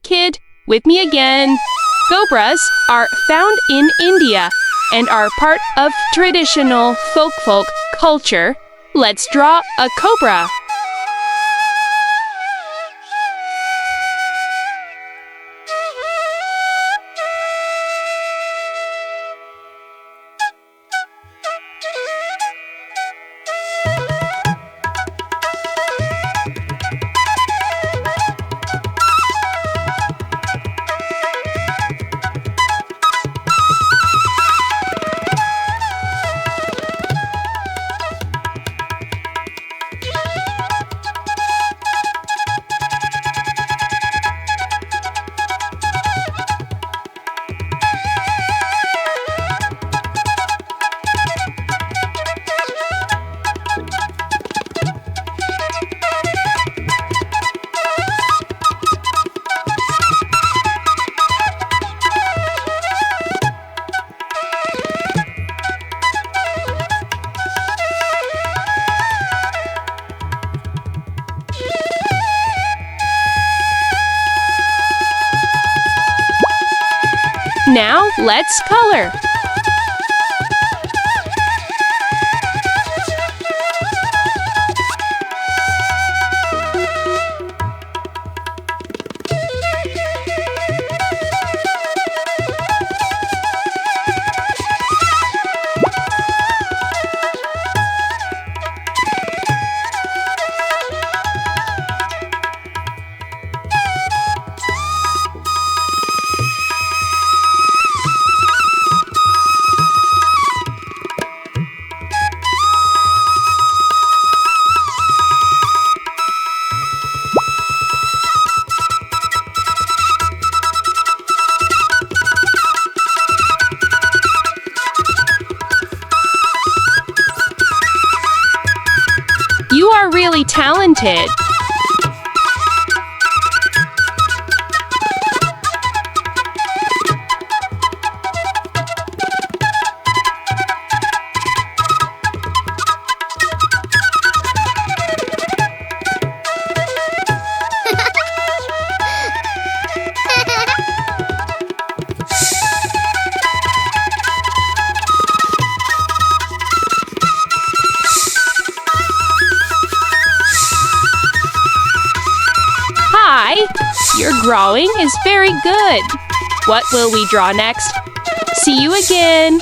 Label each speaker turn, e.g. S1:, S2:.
S1: kid, with me again. Cobras are found in India and are part of traditional folk culture. Let's draw a cobra. Now, let's color. You are really talented. Hi, your drawing is very good. What will we draw next? See you again.